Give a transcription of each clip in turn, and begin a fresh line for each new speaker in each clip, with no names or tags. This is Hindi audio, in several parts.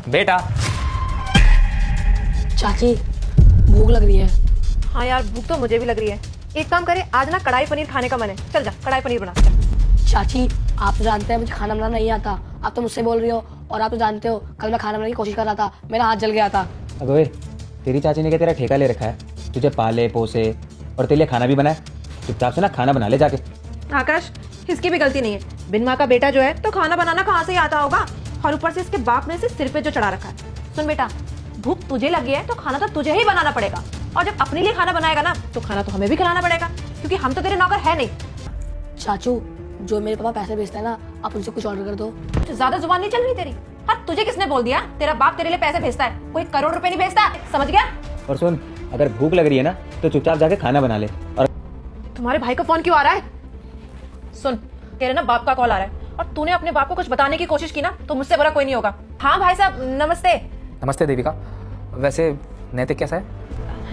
बेटा।
चाची भूख लग रही है।
हाँ यार भूख तो मुझे भी लग रही है। एक काम करे, आज ना कढ़ाई पनीर खाने का मन है, चल जा कढ़ाई पनीर बना।
चाची आप तो जानते हैं मुझे खाना बनाना नहीं आता, आप तो मुझसे बोल रही हो। और आप तो जानते हो कल मैं खाना बनाने की कोशिश कर रहा था, मेरा हाथ जल गया था।
अबे तेरी चाची ने क्या तेरा ठेका ले रखा है? तुझे पाले पोसे और तेरे लिए खाना भी बनाए। चुपचाप से ना खाना बना ले जाके।
आकाश, इसकी भी गलती नहीं है। बिन माँ का बेटा जो है तो खाना बनाना कहाँ से ही आता होगा, और ऊपर से इसके बाप ने इसे सिर पे जो चढ़ा रखा है। सुन बेटा, भूख तुझे लगी है तो खाना तो तुझे ही बनाना पड़ेगा, और जब अपने लिए खाना बनाएगा ना तो खाना तो हमें भी खिलाना पड़ेगा, क्योंकि हम तो तेरे नौकर है नहीं।
चाचू जो मेरे पापा पैसे भेजते हैं ना, आप उनसे कुछ ऑर्डर कर दो।
ज्यादा जुबान नहीं चल रही तेरी। हाँ, तुझे किसने बोल दिया तेरा बाप तेरे लिए पैसे भेजता है? कोई करोड़ रुपए नहीं भेजता, समझ गया?
और सुन, अगर भूख लग रही है ना तो चुपचाप जाके खाना बना ले। और
तुम्हारे भाई का फोन क्यों आ रहा है? सुन, तेरे ना बाप का कॉल आ रहा है, और तूने अपने बाप को कुछ बताने की कोशिश की ना तो मुझसे बुरा कोई नहीं होगा। हाँ भाई साहब, नमस्ते।
नमस्ते देविका। वैसे नैतिक कैसा है?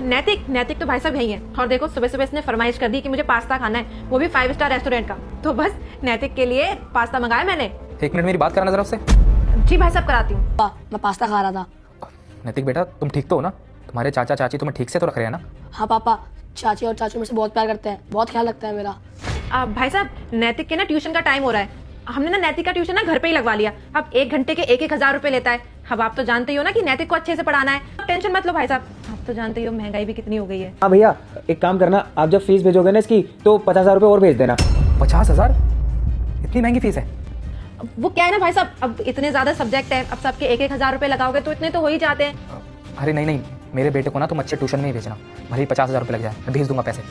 नैतिक तो भाई साहब यही है। और देखो, सुबह सुबह इसने फरमाइश कर दी कि मुझे पास्ता खाना है, वो भी 5 स्टार रेस्टोरेंट का। तो बस नैतिक के लिए पास्ता मंगाया मैंने।
1 मिनट मेरी बात कराना जरा उससे।
जी भाई साहब, कराती हूँ।
मैं पास्ता खा रहा था।
नैतिक बेटा, तुम ठीक तो हो ना? तुम्हारे चाचा चाची तुम्हें ठीक से तो रख रहे हैं ना?
हाँ पापा, चाची और चाचू मेरे से बहुत प्यार करते हैं, बहुत ख्याल रखते हैं मेरा।
भाई साहब, नैतिक के ना ट्यूशन का टाइम हो रहा है। हमने ना नैतिक का ट्यूशन ना घर पे ही लगवा लिया। अब 1 घंटे के 1-1 हजार रुपए लेता है। अब आप तो जानते ही हो ना कि नैतिक को अच्छे से पढ़ाना है। टेंशन मत लो भाई साहब, आप तो जानते ही हो महंगाई भी कितनी हो गई है।
हाँ भैया, एक काम करना, आप जब फीस भेजोगे ना इसकी तो 50,000 रुपये और भेज देना।
50,000? इतनी महंगी फीस है?
अब वो क्या है ना भाई साहब, अब इतने ज्यादा सब्जेक्ट है, अब सबके 1-1 हजार रुपए लगाओगे तो इतने तो हो ही जाते हैं।
अरे नहीं, मेरे बेटे को ना तुम अच्छे ट्यूशन में ही भेजना। भले ही 50,000 रुपये लग जाए, मैं भेज दूंगा पैसे।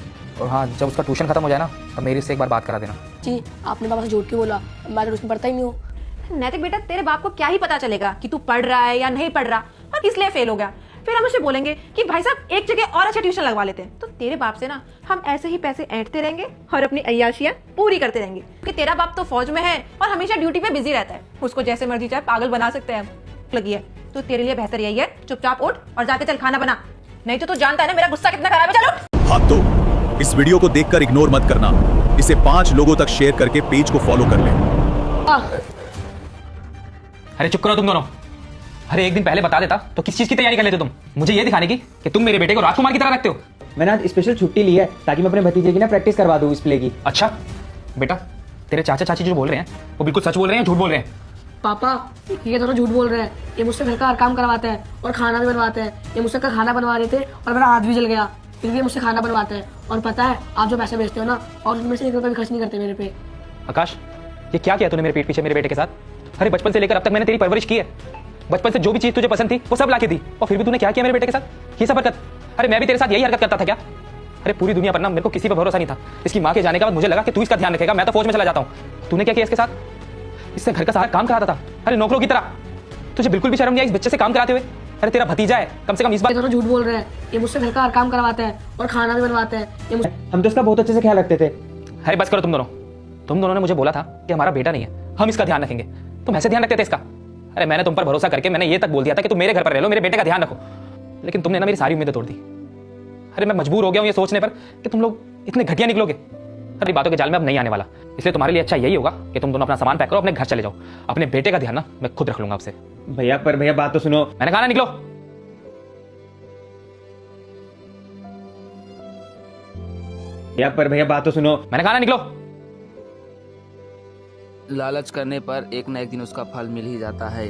और हाँ, जब उसका ट्यूशन खत्म हो जाए ना तो मेरी से एक बार बात करा देना।
जी आपने पापा से झूठ क्यों बोला? मैं तो ट्यूशन पढ़ता ही नहीं हूँ।
नैतिक बेटा, तेरे बाप को क्या ही पता चलेगा कि तू पढ़ रहा है या नहीं पढ़ रहा, और किस लिए फेल हो गया। फिर हम उसे बोलेंगे कि भाई साहब एक जगह और अच्छा ट्यूशन लगवा लेते हैं, तो तेरे बाप से ना हम ऐसे ही पैसे ऐंठते रहेंगे और अपनी अय्याशियां पूरी करते रहेंगे। कि तेरा बाप तो फौज में है और हमेशा ड्यूटी पे बिजी रहता है, उसको जैसे मर्जी चाहे पागल बना सकते हैं लगी है। तो तेरे लिए बेहतर यही है, चुपचाप उठ और जाके चल खाना बना, नहीं तो तू जानता है ना मेरा गुस्सा कितना खराब है। चल उठ।
हाँ तो इस वीडियो को देखकर इग्नोर मत करना, इसे 5 लोगों तक शेयर करके पेज को फॉलो कर ले।
अरे चुप करो तुम दोनों। अरे एक दिन पहले बता देता तो किस चीज की तैयारी कर लेते तुम? मुझे ये दिखाने की कि तुम मेरे बेटे को राजकुमार की तरह रखते हो।
मैंने आज स्पेशल छुट्टी ली है ताकि मैं अपने भतीजे की ना प्रैक्टिस करवा दूँ इस प्ले की।
अच्छा बेटा, तेरे चाचा चाची जो बोल रहे हैं वो बिल्कुल सच बोल रहे हैं, झूठ बोल रहे हैं?
पापा ये दोनों झूठ बोल रहे हैं। ये मुझसे घर का हर काम करवाते हैं और खाना भी बनवाते हैं। ये मुझसे कल खाना बनवा रहे थे और मेरा हाथ भी जल गया, फिर भी मुझसे खाना बनवाते हैं। और पता है आप जो पैसे भेजते हो ना, और उनमें से 1 रुपया भी खर्च नहीं करते मेरे पे।
आकाश, ये क्या किया तूने मेरे पीठ पीछे मेरे बेटे के साथ? अरे बचपन से लेकर अब तक मैंने तेरी परवरिश की है। बचपन से जो भी चीज तुझे पसंद थी वो सब लाके दी, और फिर भी तूने क्या किया मेरे बेटे के साथ? ये सब हरकत। अरे मैं भी तेरे साथ यही हरकत करता था क्या? अरे पूरी दुनिया पर ना मेरे को किसी पर भरोसा नहीं था। इसकी माँ के जाने के बाद मुझे लगा कि तू इसका ध्यान रखेगा, मैं तो फौज में चला जाता हूँ। तूने क्या किया इसके साथ? इससे घर का सारा काम कराता था, अरे नौकरों की तरह। तुझे बिल्कुल भी शर्म नहीं आई इस बच्चे से काम कराते हुए? अरे तेरा भतीजा है, कम से कम इस बार।
ये दोनों झूठ बोल रहे हैं। ये मुझसे घर का हर काम करवाते हैं और खाना भी बनवाते हैं। ये मुझसे
हम तो इसका बहुत अच्छे से ख्याल रखते थे।
अरे बस करो तुम दोनों ने मुझे बोला था कि हमारा बेटा नहीं है, हम इसका ध्यान रखेंगे। तुम ऐसे ध्यान रखते थे इसका? अरे मैंने तुम पर भरोसा करके मैंने ये तक बोल दिया था कि तुम मेरे घर पर रह लो, मेरे बेटे का ध्यान रखो, लेकिन तुमने ना मेरी सारी उम्मीदें तोड़ दी। अरे मैं मजबूर हो गया हूँ ये सोचने पर कि तुम लोग इतने घटिया निकलोगे। अरे बातों के जाल में अब नहीं आने वाला, इसलिए तुम्हारे लिए अच्छा यही होगा कि तुम दोनों अपना सामान पैक करो, अपने घर चले जाओ। अपने बेटे का ध्यान ना मैं खुद रख लूंगा आपसे।
भैया बात तो सुनो।
मैंने कहा ना निकलो।
भैया बात तो सुनो।
मैंने कहा ना निकलो।
लालच करने पर एक न एक दिन उसका फल मिल ही जाता है।